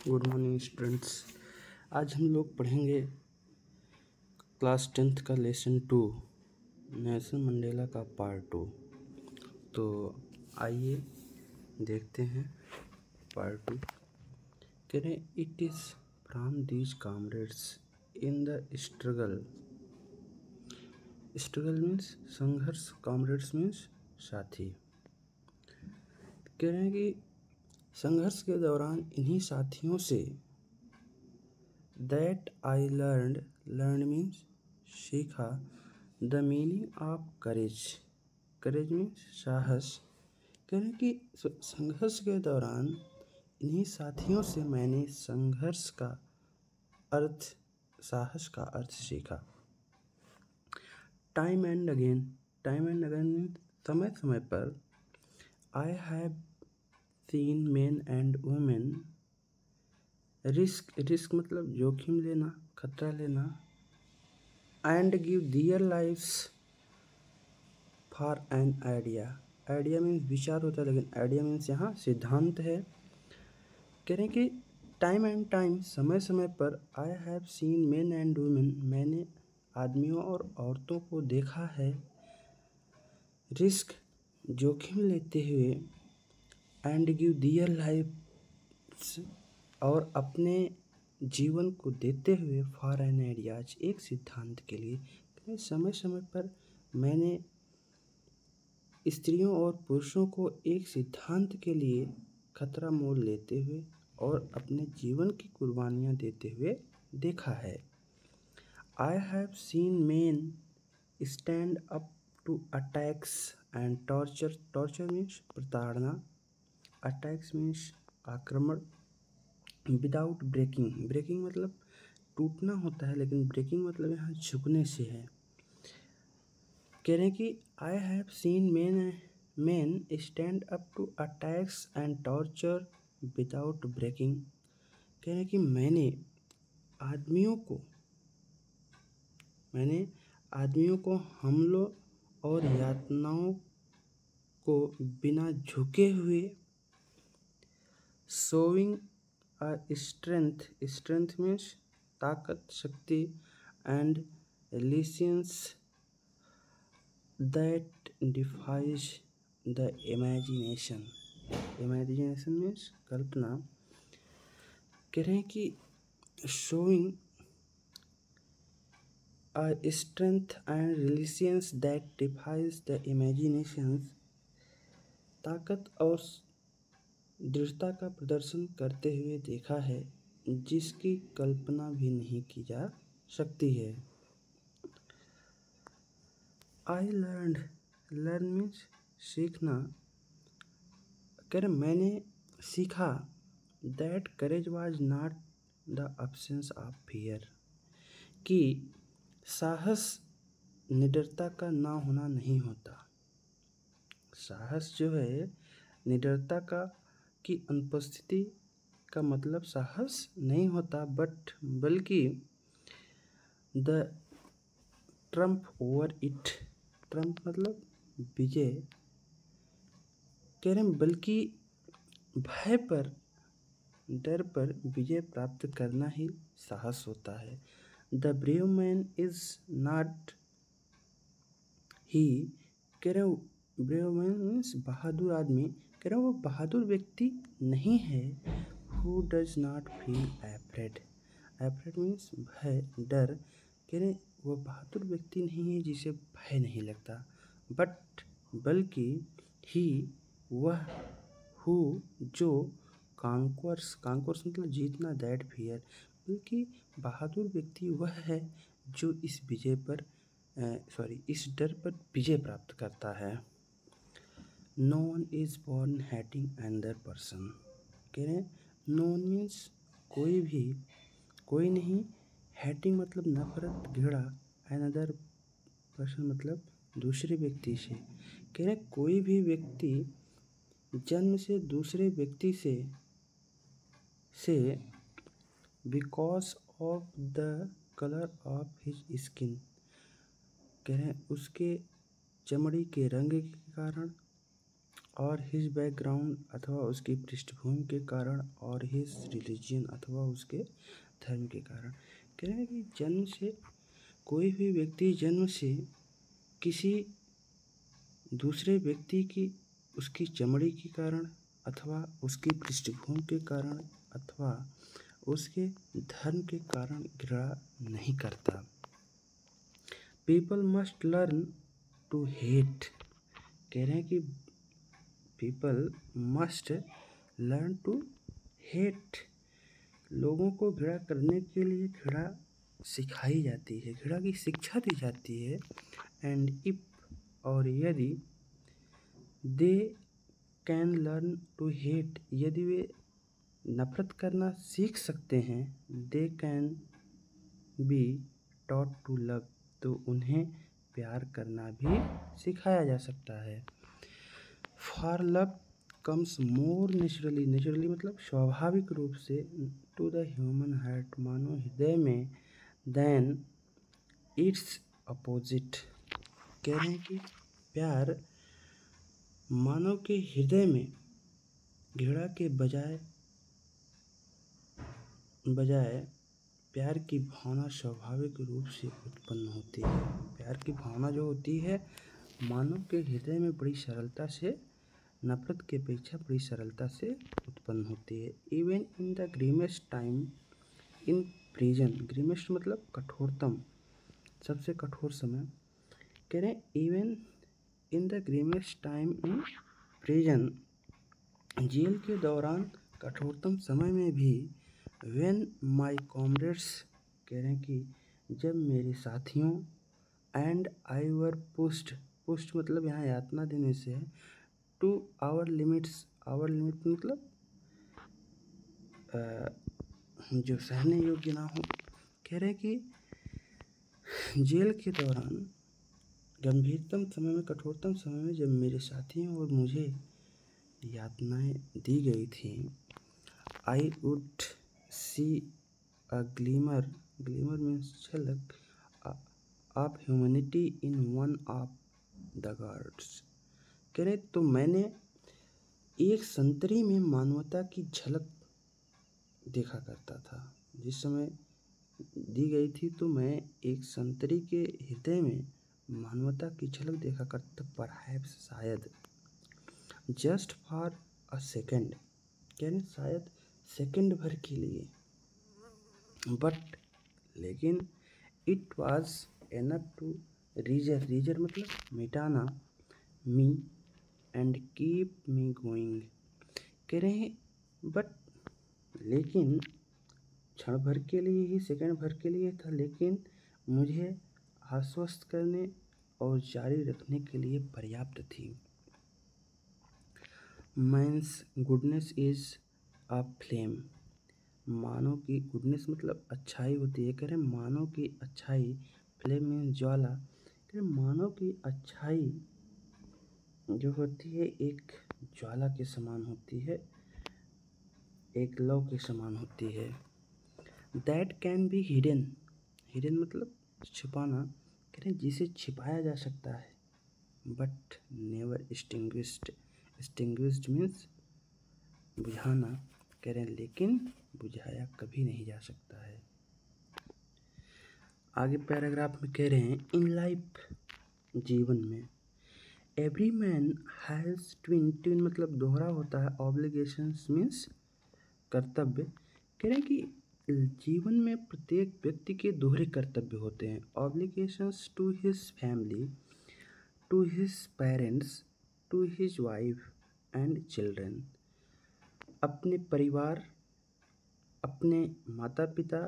Good morning students. आज हम लोग पढ़ेंगे क्लास 10th का लेसन 2 नेल्सन मंडेला का पार्ट 2। तो आइए देखते हैं पार्ट 2। कह रहे it is from these comrades in the struggle. Struggle means संघर्ष, कॉमरेड्स मीन्स साथी। कह रहे हैं कि संघर्ष के दौरान इन्हीं साथियों से दैट आई लर्न मीन्स सीखा, the meaning of courage. Courage means साहस। कह रहे हैं कि संघर्ष के दौरान इन्हीं साथियों से मैंने संघर्ष का अर्थ, साहस का अर्थ सीखा। टाइम एंड अगेन मीन्स समय समय पर। I have seen men and women. Risk मतलब जोखिम लेना, खतरा लेना। And give their lives for an idea. Idea means विचार होता है, लेकिन आइडिया मीन्स यहाँ सिद्धांत है। कह रहे हैं कि टाइम एंड टाइम समय समय पर। I have seen men and women मैंने आदमियों और औरतों को देखा है। रिस्क जोखिम लेते हुए। एंड गिव दियर लाइफ्स और अपने जीवन को देते हुए। फॉर एन आइडियाज एक सिद्धांत के लिए। समय समय पर मैंने स्त्रियों और पुरुषों को एक सिद्धांत के लिए खतरा मोल लेते हुए और अपने जीवन की कुर्बानियाँ देते हुए देखा है। I have seen men stand up to attacks and torture. Torture means प्रताड़ना, अटैक्स मीन्स आक्रमण। विदाउट ब्रेकिंग मतलब टूटना होता है, लेकिन ब्रेकिंग मतलब यहाँ झुकने से है। कह रहे हैं कि I have seen man stand up to attacks and torture without breaking. कह रहे हैं कि मैंने आदमियों को हमलों और यातनाओं को बिना झुके हुए। शोइंग स्ट्रेंथ मीन्स ताकत, शक्ति। And resilience that defies the imagination. Imagination means कल्पना। कह रहे हैं कि showing strength and resilience that defies the imagination. ताकत और दृढ़ता का प्रदर्शन करते हुए देखा है, जिसकी कल्पना भी नहीं की जा सकती है। आई लर्न मीन्स सीखना। कह रहे मैंने सीखा। That courage was not the absence of fear. कि साहस निडरता का ना होना नहीं होता। साहस जो है निडरता की अनुपस्थिति का मतलब साहस नहीं होता, बल्कि the Trump over it. Trump मतलब विजय। कह रहे हैं बल्कि भय पर, डर पर विजय प्राप्त करना ही साहस होता है। The brave man is not ही। कह रहे ब्रेव मैन मीन्स बहादुर आदमी। कह रहे वो बहादुर व्यक्ति नहीं है। Who does not feel afraid. Afraid means भय, डर। कह रहे वो बहादुर व्यक्ति नहीं है जिसे भय नहीं लगता, बल्कि ही वह, हु जो, कांक्वर्स मतलब जीतना, दैट फियर बल्कि बहादुर व्यक्ति वह है जो इस डर पर विजय प्राप्त करता है। No one is born hating another person. कह रहे हैं नो वन मीन्स कोई नहीं। हेटिंग मतलब नफरत, घृणा। अनदर पर्सन मतलब दूसरे व्यक्ति से। कह रहे कोई भी व्यक्ति जन्म से दूसरे व्यक्ति से because of the colour of his skin. कह रहे हैं उसके चमड़ी के रंग के कारण और हिज बैकग्राउंड अथवा उसकी पृष्ठभूमि के कारण और हिज रिलीजन अथवा उसके धर्म के कारण। कह रहे हैं कि जन्म से कोई भी व्यक्ति जन्म से किसी दूसरे व्यक्ति की उसकी चमड़ी के कारण अथवा उसकी पृष्ठभूमि के कारण अथवा उसके धर्म के कारण घृणा नहीं करता। People must learn to hate. कह रहे हैं कि people must learn to hate. लोगों को घृणा करने के लिए घृणा सिखाई जाती है, घृणा की शिक्षा दी जाती है। एंड इफ और यदि they can learn to hate, यदि वे नफरत करना सीख सकते हैं, they can be taught to love, तो उन्हें प्यार करना भी सिखाया जा सकता है। For love comes more naturally, naturally मतलब स्वाभाविक रूप से, टू द ह्यूमन हार्ट, मानव हृदय में, देन इट्स अपोजिट। कह रहे हैं कि प्यार मानव के हृदय में घृणा के बजाय प्यार की भावना स्वाभाविक रूप से उत्पन्न होती है। प्यार की भावना जो होती है मानव के हृदय में बड़ी सरलता से, नफरत की अपेक्षा बड़ी सरलता से उत्पन्न होती है। Even in the grimmest time in prison, grimmest मतलब कठोरतम, सबसे कठोर समय। कह रहे हैं even in the grimmest time in prison, जेल के दौरान कठोरतम समय में भी, व्हेन माई कॉमरेड्स, कह रहे हैं कि जब मेरे साथियों, and I were pushed, pushed मतलब यहाँ यातना देने से है, to our limits, our limit मतलब जो सहने योग्य ना हो। कह रहे हैं कि जेल के दौरान गंभीरतम समय में, कठोरतम समय में जब मेरे साथियों और मुझे यातनाएं दी गई थी, I would see a glimmer, glimmer means झलक, of humanity in one of the guards. कह रहे तो मैंने एक संतरी में मानवता की झलक देखा करता था। जिस समय दी गई थी तो मैं एक संतरी के हृदय में मानवता की झलक देखा करता, परहैप्स शायद, जस्ट फॉर अ सेकेंड, यानी शायद सेकेंड भर के लिए, बट लेकिन इट वॉज एनफ टू रीजर, रीजर मतलब मिटाना, me and keep me going. कह रहे हैं बट लेकिन क्षण भर के लिए ही, सेकंड भर के लिए था, लेकिन मुझे आश्वस्त करने और जारी रखने के लिए पर्याप्त थी। Man's goodness is a flame, मानव की गुडनेस मतलब अच्छाई होती है। कह रहे मानव की अच्छाई, फ्लेम मीन्स ज्वाला, कह रहे मानव की अच्छाई जो होती है एक ज्वाला के समान होती है, एक लौ के समान होती है। That can be hidden, hidden मतलब छुपाना, कह रहे जिसे छिपाया जा सकता है, but never extinguished, extinguished means बुझाना, कह रहे हैं लेकिन बुझाया कभी नहीं जा सकता है। आगे पैराग्राफ में कह रहे हैं इन लाइफ, जीवन में, every man has twin, twin मतलब दोहरा होता है, ऑब्लिगेशंस मीन्स कर्तव्य। कह रहे हैं कि जीवन में प्रत्येक व्यक्ति के दोहरे कर्तव्य होते हैं। Obligations to his family, to his parents, to his wife and children, अपने परिवार, अपने माता पिता,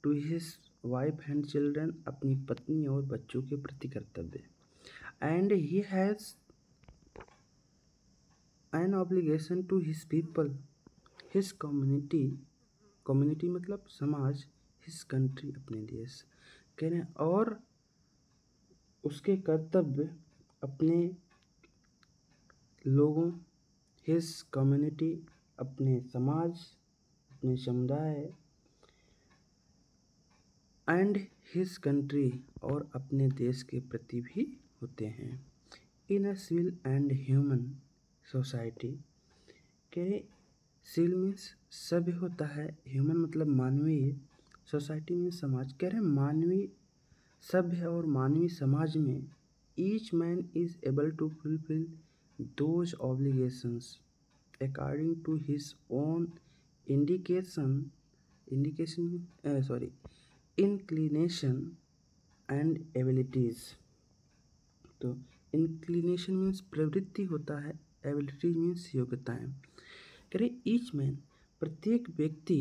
to his wife and children, अपनी पत्नी और बच्चों के प्रति कर्तव्य। And he has an obligation to his people, his community, community मतलब समाज, हिज कंट्री अपने देश। कह रहे हैं और उसके कर्तव्य अपने लोगों, हिज कम्युनिटी अपने समाज, अपने समुदाय, एंड हिज कंट्री और अपने देश के प्रति भी होते हैं। In a civil and human society. कह रहे सिविल मीन्स सभ्य होता है, ह्यूमन मतलब मानवीय, सोसाइटी मीन्स समाज। कह रहे मानवीय सभ्य और मानवीय समाज में each man is able to fulfil those obligations according to his own indication inclination and abilities. तो इंक्लिनेशन मीन्स प्रवृत्ति होता है, एबिलिटीज मीन्स योग्यताएं। कह रहे ईच मैन प्रत्येक व्यक्ति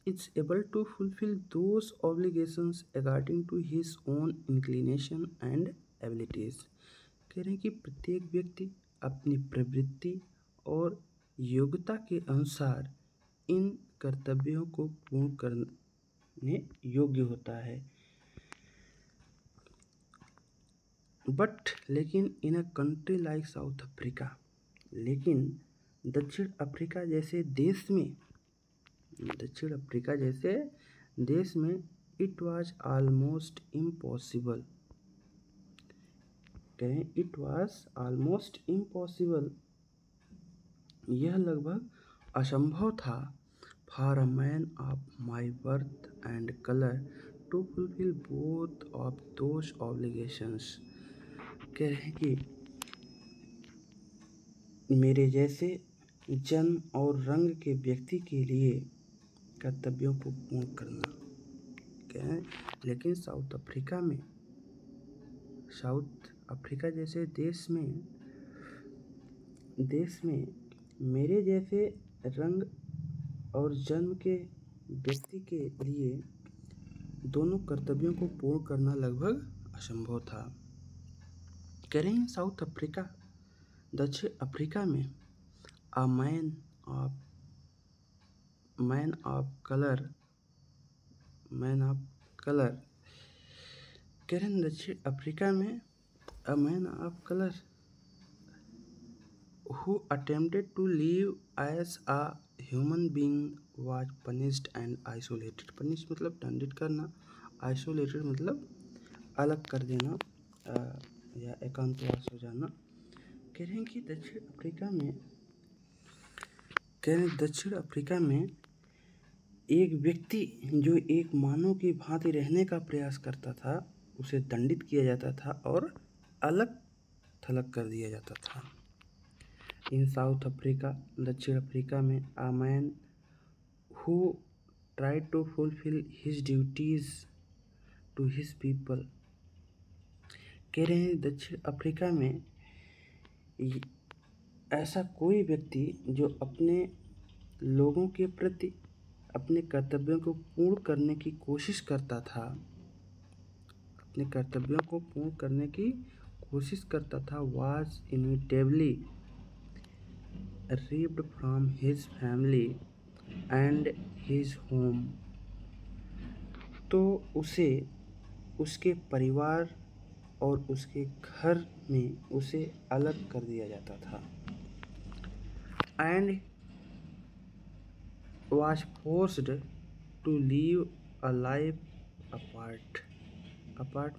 is able to fulfil those obligations according to his own inclination and abilities. कह रहे हैं कि प्रत्येक व्यक्ति अपनी प्रवृत्ति और योग्यता के अनुसार इन कर्तव्यों को पूर्ण करने योग्य होता है। बट लेकिन in a country like South Africa, लेकिन दक्षिण अफ्रीका जैसे देश में इट वाज ऑलमोस्ट इम्पॉसिबल। कहें इट वाज ऑलमोस्ट इम्पॉसिबल, यह लगभग असंभव था for a man of my birth and colour to fulfil both of those obligations. कह रहे हैं कि मेरे जैसे जन्म और रंग के व्यक्ति के लिए कर्तव्यों को पूर्ण करना। कह रहे लेकिन साउथ अफ्रीका जैसे देश में मेरे जैसे रंग और जन्म के व्यक्ति के लिए दोनों कर्तव्यों को पूर्ण करना लगभग असंभव था। कह रहे हैं साउथ अफ्रीका, दक्षिण अफ्रीका में अ मैन ऑफ कलर कह रहे हैं दक्षिण अफ्रीका में a man of colour who attempted to live as a human being was punished and isolated। punish मतलब दंडित करना, isolated मतलब अलग कर देना या एकांतवास हो जाना। कह रहे हैं कि दक्षिण अफ्रीका में एक व्यक्ति जो एक मानव की भांति रहने का प्रयास करता था उसे दंडित किया जाता था और अलग थलग कर दिया जाता था। इन साउथ अफ्रीका, दक्षिण अफ्रीका में a man who tried to fulfil his duties to his people. कह रहे हैं दक्षिण अफ्रीका में ऐसा कोई व्यक्ति जो अपने लोगों के प्रति अपने कर्तव्यों को पूर्ण करने की कोशिश करता था was inevitably removed from his family and his home। तो उसे उसके परिवार और उसके घर में उसे अलग कर दिया जाता था। and was forced to live a life apart।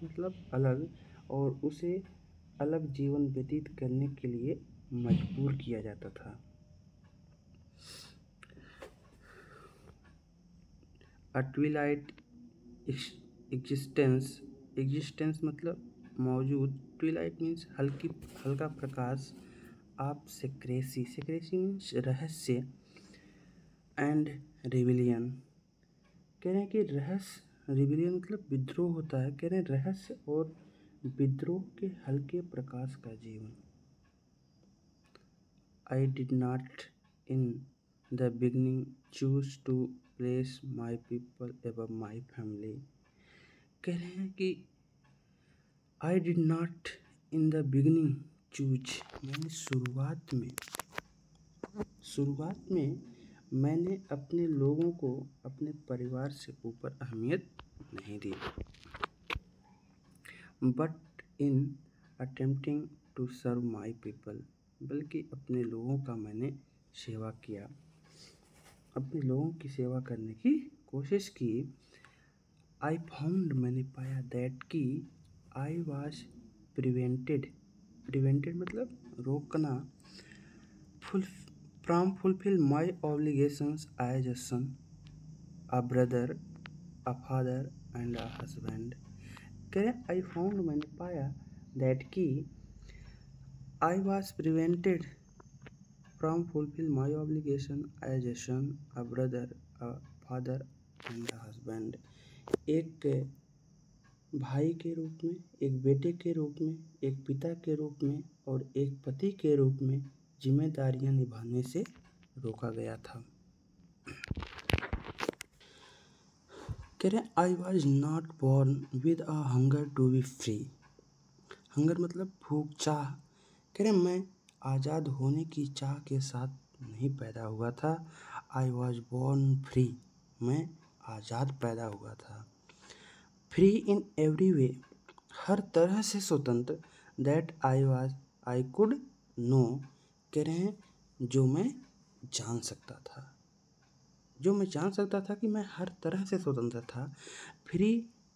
मतलब अलग, और उसे अलग जीवन व्यतीत करने के लिए मजबूर किया जाता था। अ ट्विलाइट एग्जिस्टेंस मतलब मौजूद, ट्विलाइट मीन्स हल्का प्रकाश, ऑफ सेक्रेसी मीन्स रहस्य, एंड रिविलियन। कह रहे हैं कि रिविलियन मतलब विद्रोह होता है। कह रहे हैं रहस्य और विद्रोह के हल्के प्रकाश का जीवन। I did not in the beginning choose to place my people above my family. कह रहे हैं कि I did not in the beginning choose, मैंने शुरुआत में मैंने अपने लोगों को अपने परिवार से ऊपर अहमियत नहीं दी। But in attempting to serve my people, बल्कि अपने लोगों का मैंने सेवा किया, अपने लोगों की सेवा करने की कोशिश की। आई फाउंड, मैंने पाया, दैट कि आई वॉज प्रिवेंटेड मतलब रोकना, from fulfill my obligations as a son, a brother, a father, and a husband. करें I found मैंने पाया that कि I was prevented from fulfill my obligation as a son, a brother, a father, and a husband. एक भाई के रूप में, एक बेटे के रूप में, एक पिता के रूप में और एक पति के रूप में जिम्मेदारियां निभाने से रोका गया था। कह रहे I was not born with a hunger to be free. Hunger मतलब भूख, चाह। कह रहे मैं आज़ाद होने की चाह के साथ नहीं पैदा हुआ था। आई वॉज बॉर्न फ्री, मैं आज़ाद पैदा हुआ था। फ्री इन एवरी वे, हर तरह से स्वतंत्र। दैट आई कुड नो, कह रहे हैं जो मैं जान सकता था, जो मैं जान सकता था कि मैं हर तरह से स्वतंत्र था। Free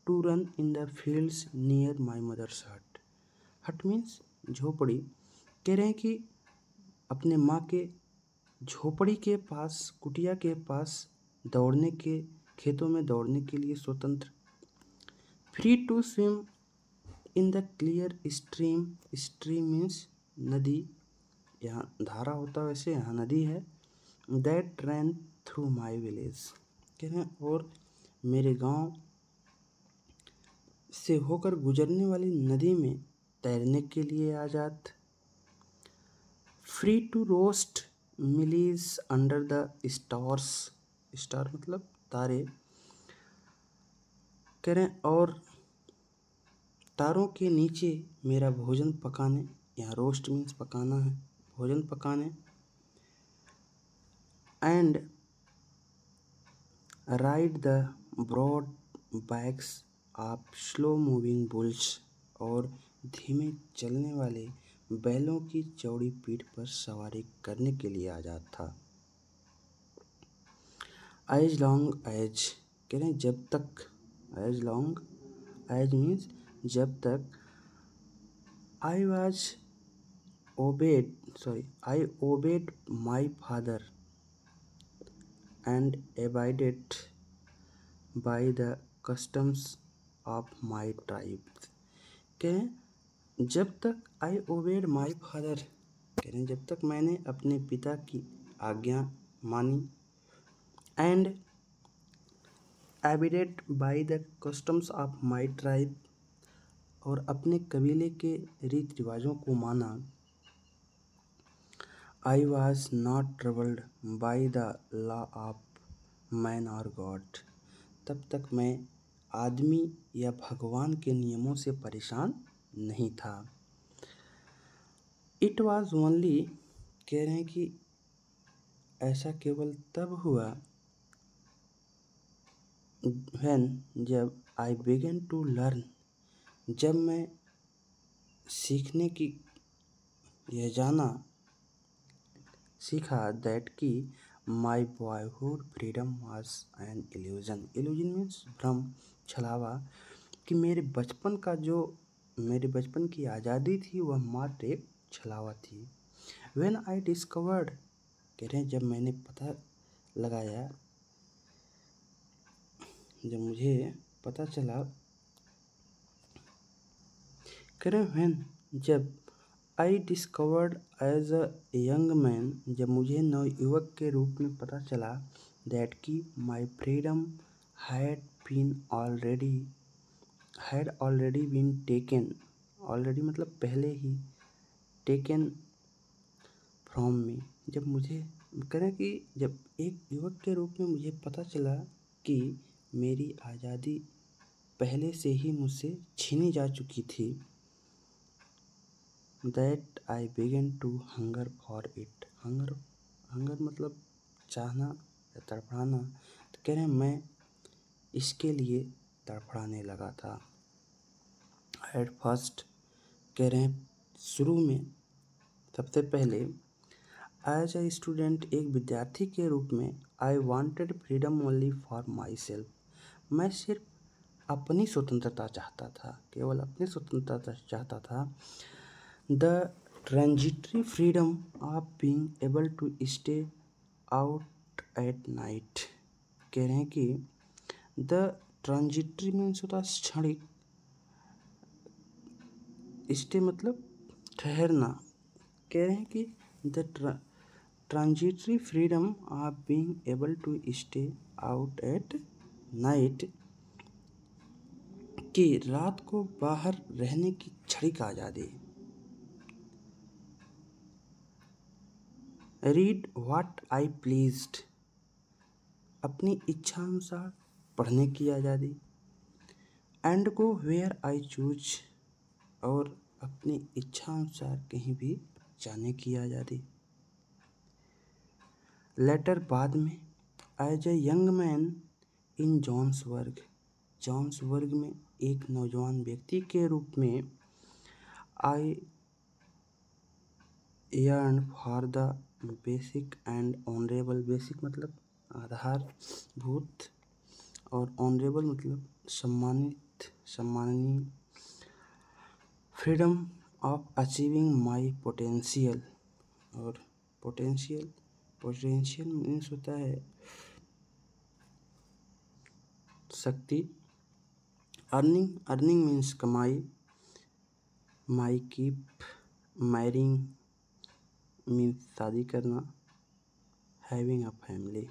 to run in the fields near my mother's hut. Hut means झोपड़ी। कह रहे हैं कि अपने माँ के झोपड़ी के पास, कुटिया के पास दौड़ने के, खेतों में दौड़ने के लिए स्वतंत्र। Free to swim in the clear stream. Stream means नदी, यहाँ धारा होता है वैसे यहाँ नदी है। That ran through my village. कह रहे हैं और मेरे गांव से होकर गुजरने वाली नदी में तैरने के लिए आज़ाद। Free to roast mealies under the stars. Star मतलब तारे। कह रहे हैं और तारों के नीचे मेरा भोजन पकाने, यहाँ रोस्ट मीन्स पकाना है, भोजन पकाने। And ride the broad backs of slow moving bulls, और धीमे चलने वाले बैलों की चौड़ी पीठ पर सवारी करने के लिए आज़ाद था। एज लॉन्ग एज, कह रहे हैं जब तक। एज लॉन्ग एज मीन्स जब तक। I obeyed my father and abided by the customs of my tribe। कह रहे हैं जब तक I obeyed my father, कह रहे हैं जब तक मैंने अपने पिता की आज्ञा मानी। and abided by the customs of my tribe, और अपने कबीले के रीति रिवाजों को माना। I was not troubled by the law of man or God, तब तक मैं आदमी या भगवान के नियमों से परेशान नहीं था। It was only, कह रहे हैं कि ऐसा केवल तब हुआ when, जब I began to learn, जब मैं सीखने की, यह जाना, सीखा that कि my boyhood freedom was an illusion। illusion means भ्रम, छलावा। कि मेरे बचपन की आज़ादी थी वह मात्र एक छलावा थी। when I discovered, कह रहे हैं जब मैंने पता लगाया, जब मुझे पता चला। कह रहे हैं when, जब I discovered as a young man, जब मुझे नवयुवक के रूप में पता चला that कि my freedom had already been taken, already मतलब पहले ही, taken from me। जब मुझे कह रहे हैं कि जब एक युवक के रूप में मुझे पता चला कि मेरी आज़ादी पहले से ही मुझसे छीनी जा चुकी थी। That I began to hunger for it। Hunger मतलब चाहना या तड़फड़ाना। तो कह रहे हैं मैं इसके लिए तड़फड़ाने लगा था। At first, कह रहे हैं शुरू में, सबसे पहले, एज ए स्टूडेंट, एक विद्यार्थी के रूप में, I wanted freedom only for my self, मैं सिर्फ अपनी स्वतंत्रता चाहता था, केवल अपनी स्वतंत्रता चाहता था। The transitory freedom of being able to stay out at night। कह रहे हैं कि द ट्रांजिटरी मीन्स होता है क्षणिक, स्टे मतलब ठहरना। कह रहे हैं कि the transitory freedom of being able to stay out at night, कि रात को बाहर रहने की क्षणिक आज़ादी। रीड व्हाट आई प्लीज्ड, अपनी इच्छानुसार पढ़ने की आज़ादी। And go where I choose, और अपनी इच्छानुसार कहीं भी जाने की आज़ादी। लेटर बाद में, as a young man in Johannesburg, Johannesburg में एक नौजवान व्यक्ति के रूप में, I yearn for the basic and honourable, basic मतलब आधारभूत और ऑनरेबल मतलब सम्मानित, सम्माननीय, freedom of achieving my potential, और पोटेंशियल, पोटेंशियल मीन्स होता है शक्ति। अर्निंग, अर्निंग मीन्स कमाई। माई कीप, मैरिंग मीन्स शादी करना। Having a family.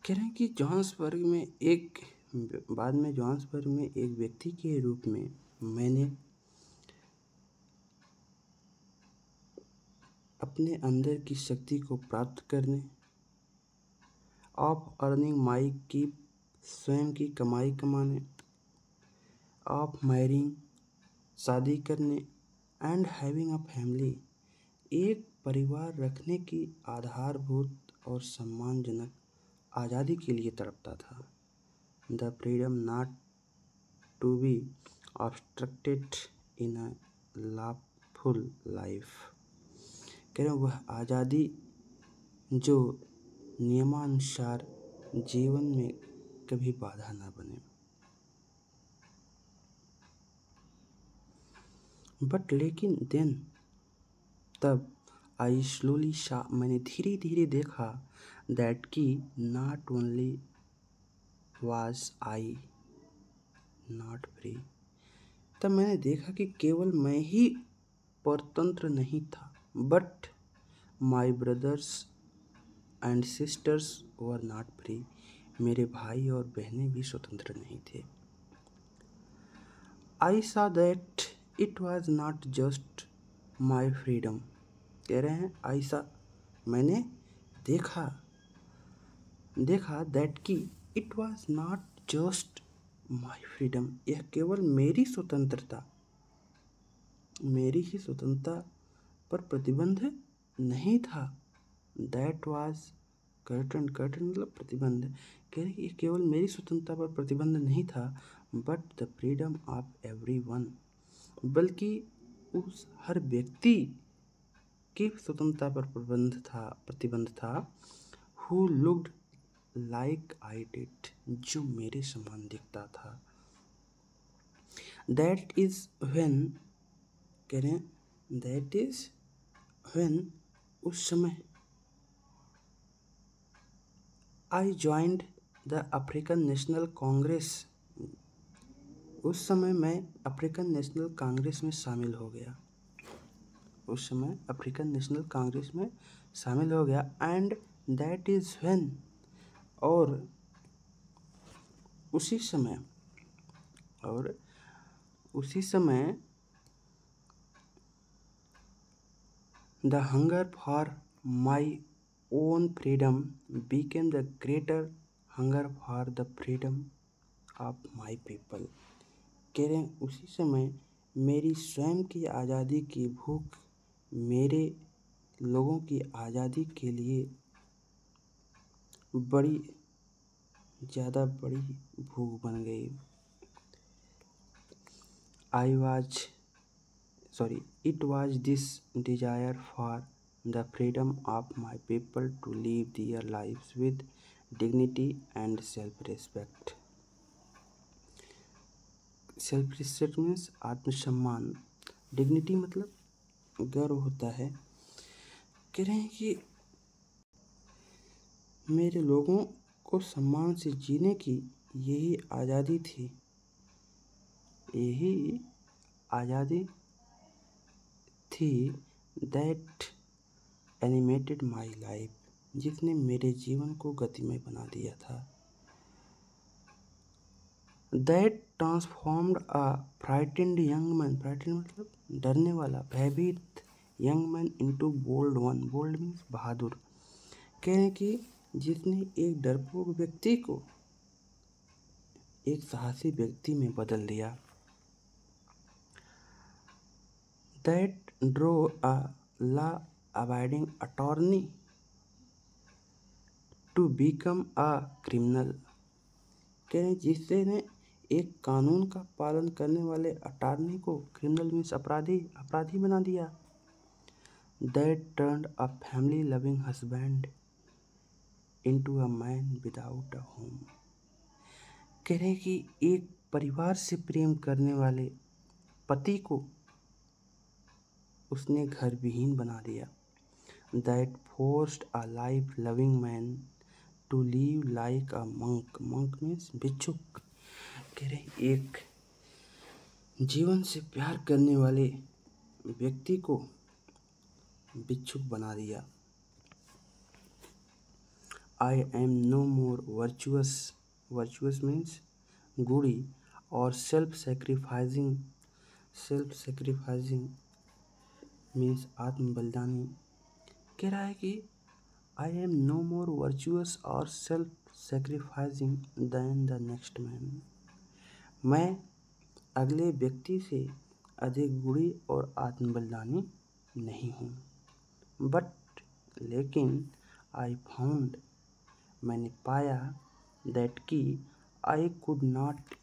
कह रहे हैं कि जोहान्सबर्ग में एक, बाद में जोहान्सबर्ग में एक व्यक्ति के रूप में मैंने अपने अंदर की शक्ति को प्राप्त करने, ऑफ अर्निंग माई की, स्वयं की कमाई कमाने, ऑफ मैरिंग शादी करने, एंड हैविंग अ फैमिली एक परिवार रखने की आधारभूत और सम्मानजनक आज़ादी के लिए तड़पता था। The freedom not to be obstructed in a lawful life, कह रहे वह आज़ादी जो नियमानुसार जीवन में कभी बाधा ना बने। बट लेकिन देन, तब, आई स्लोली सा, मैंने धीरे धीरे देखा, दैट की not only was I not free, तब मैंने देखा कि केवल मैं ही परतंत्र नहीं था, but my brothers and sisters were not free, मेरे भाई और बहनें भी स्वतंत्र नहीं थे। I saw that it was not just my freedom, कह रहे हैं आई सॉ, मैंने देखा, देखा दैट की it was not just my freedom, यह केवल मेरी स्वतंत्रता, मेरी ही स्वतंत्रता पर प्रतिबंध नहीं था। दैट वाज कर्टन, कर्टन मतलब प्रतिबंध, कह रहे ये केवल मेरी स्वतंत्रता पर प्रतिबंध नहीं था, but the freedom of everyone, बल्कि उस हर व्यक्ति की स्वतंत्रता पर प्रतिबंध था, who looked like I did, जो मेरे समान दिखता था। दैट इज व्हेन, कह रहे हैं दैट इज व्हेन, उस समय, आई joined the African national Congress, उस समय मैं अफ्रीकन नेशनल कांग्रेस में शामिल हो गया, उस समय अफ्रीकन नेशनल कांग्रेस में शामिल हो गया। एंड दैट इज व्हेन, और उसी समय, और उसी समय the hunger for my own freedom became the greater hunger for the freedom of my people, कह रहे हैं उसी समय मेरी स्वयं की आज़ादी की भूख मेरे लोगों की आज़ादी के लिए बड़ी ज़्यादा बड़ी भूख बन गई। It was this desire for the freedom of my people to live their lives with dignity and self-respect. Self-respect means आत्मसम्मान, dignity मतलब गर्व होता है। कह रहे हैं कि मेरे लोगों को सम्मान से जीने की यही आज़ादी थी, यही आज़ादी थी दैट एनिमेटेड माई लाइफ, जिसने मेरे जीवन को गतिमय बना दिया था। That transformed a frightened young man, frightened मतलब डरने वाला, भयभीत young man into bold one, bold means बहादुर। कह रहे हैं कि जिसने एक डरपोक व्यक्ति को एक साहसी व्यक्ति में बदल दिया। That drove a law abiding attorney to become a criminal. कह रहे हैं जिसने एक कानून का पालन करने वाले अटॉर्नी को क्रिमिनल मीन्स अपराधी बना दिया। That turned a family loving husband into a man without a home. कह रहे हैं कि एक परिवार से प्रेम करने वाले पति को उसने घर विहीन बना दिया। That forced a life loving man to live like a monk, monk means भिक्षुक। कह रहे हैं एक जीवन से प्यार करने वाले व्यक्ति को भिक्षुक बना दिया। I am no more virtuous, virtuous means गुड़ी, और सेल्फ सेक्रीफाइसिंग मीन्स आत्म बलिदानी। कह रहा है कि I am no more virtuous और self sacrificing than the next man. मैं अगले व्यक्ति से अधिक गुणी और आत्म बलिदानी नहीं हूँ। बट लेकिन आई फाउंड, मैंने पाया, दैट कि I could not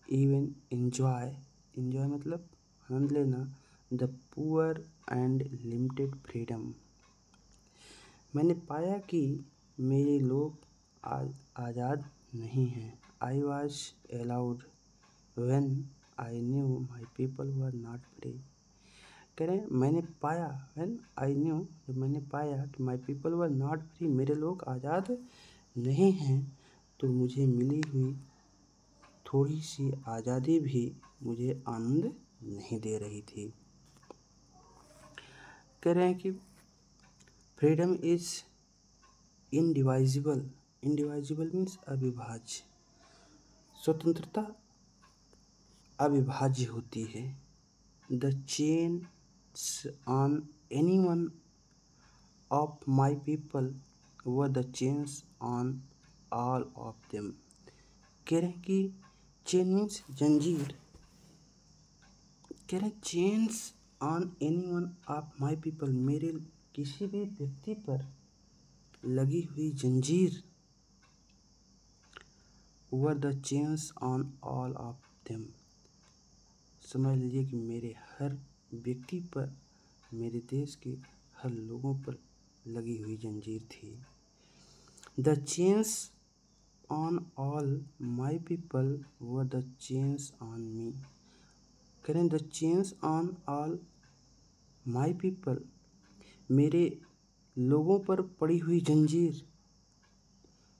even enjoy मतलब आनंद लेना, the poor and limited freedom. मैंने पाया कि मेरे लोग आज़ाद नहीं हैं। I was allowed when I knew my people were not free. कह रहे हैं मैंने पाया, व्हेन आई न्यू, जब मैंने पाया कि माई पीपल वर नॉट फ्री, मेरे लोग आज़ाद नहीं हैं, तो मुझे मिली हुई थोड़ी सी आज़ादी भी मुझे आनंद नहीं दे रही थी। कह रहे हैं कि फ्रीडम इज इनडिवाइजिबल, इनडिवाइजिबल मीन्स अविभाज्य, स्वतंत्रता अविभाज्य होती है। The chains on any one of my people were the chains on all of them. कह रहे हैं कि चेन मीन्स जंजीर। कह रहे हैं chains on any one of my people, मेरे किसी भी व्यक्ति पर लगी हुई जंजीर, were the chains on all of them, समझ लीजिए कि मेरे हर व्यक्ति पर, मेरे देश के हर लोगों पर लगी हुई जंजीर थी। The chains on all my people were the chains on me. करें the chains on all my people, मेरे लोगों पर पड़ी हुई जंजीर,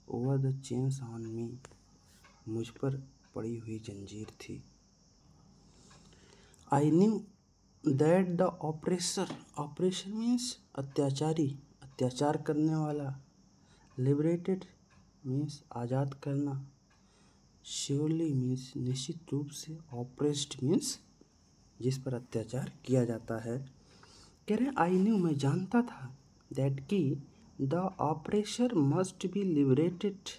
were the chains on me, मुझ पर पड़ी हुई जंजीर थी। I knew that the oppressor, operation means अत्याचारी, अत्याचार करने वाला, लिबरेटेड मीन्स आज़ाद करना, श्योरली मीन्स निश्चित रूप से, ऑपरेस्ड मीन्स जिस पर अत्याचार किया जाता है। कह रहे आई न्यू, मैं जानता था, दैट कि the oppressor must be liberated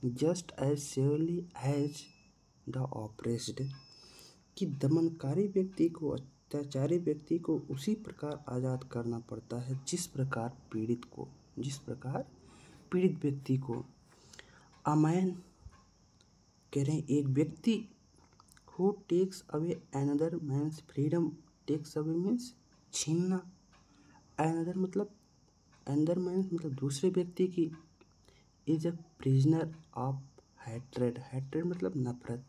just as surely as the oppressed, कि दमनकारी व्यक्ति को, अत्याचारी व्यक्ति को उसी प्रकार आज़ाद करना पड़ता है जिस प्रकार पीड़ित व्यक्ति को। अ मैन, कह रहे हैं एक व्यक्ति, who takes away another man's freedom, takes away means छीनना, अनदर मतलब दूसरे व्यक्ति की, is a prisoner of hatred, hatred मतलब नफरत।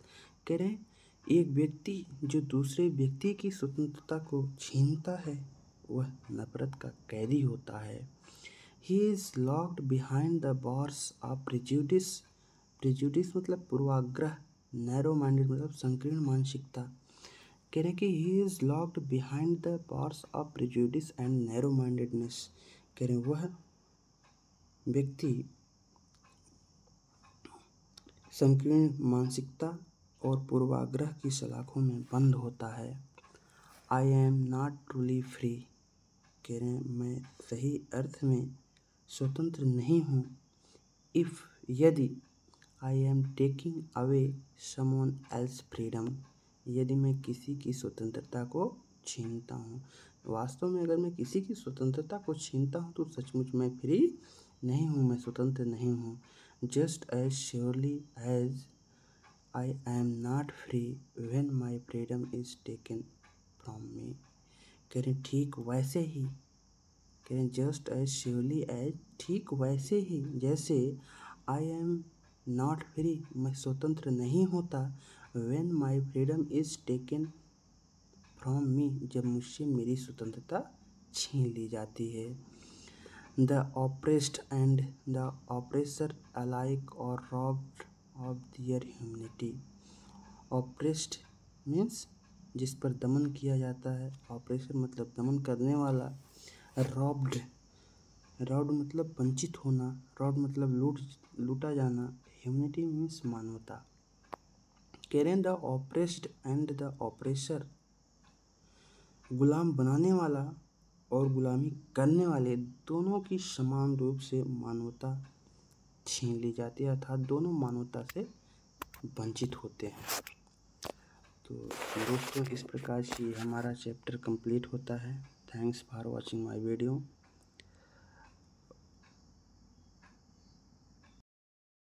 कह रहे हैं एक व्यक्ति जो दूसरे व्यक्ति की स्वतंत्रता को छीनता है वह नफरत का कैदी होता है। He is locked behind the bars of prejudice. Prejudice मतलब पूर्वाग्रह, नैरो माइंडेड मतलब संकीर्ण मानसिकता। कह रहे हैं कि he is locked behind the bars of prejudice and narrow mindedness. कह रहे हैं वह व्यक्ति संकीर्ण मानसिकता और पूर्वाग्रह की सलाखों में बंद होता है। I am not truly free. कह रहे हैं मैं सही अर्थ में स्वतंत्र नहीं हूँ। इफ़ यदि I am taking away someone else freedom, यदि मैं किसी की स्वतंत्रता को छीनता हूँ। वास्तव में अगर मैं किसी की स्वतंत्रता को छीनता हूँ तो सचमुच मैं फ्री नहीं हूँ, मैं स्वतंत्र नहीं हूँ। Just as surely as I am not free when my freedom is taken from me। कह रहे ठीक वैसे ही, कह रहे जस्ट एज श्योरली एज, ठीक वैसे ही जैसे आई एम नॉट फ्री, मैं स्वतंत्र नहीं होता, when my freedom is taken from me, जब मुझसे मेरी स्वतंत्रता छीन ली जाती है। The oppressed and the oppressor alike are robbed of their humanity। Oppressed means जिस पर दमन किया जाता है, ऑपरेशन मतलब दमन करने वाला। रॉब्ड, रॉब्ड मतलब वंचित होना, रॉब्ड मतलब लूटा जाना। ह्यूमनिटी मीन्स मानवता। कह रहे हैं the oppressed and the oppressor, गुलाम बनाने वाला और गुलामी करने वाले दोनों की समान रूप से मानवता छीन ली जाती है, अर्थात दोनों मानवता से वंचित होते हैं। तो दोस्तों इस प्रकार से हमारा चैप्टर कंप्लीट होता है। Thanks for watching my video.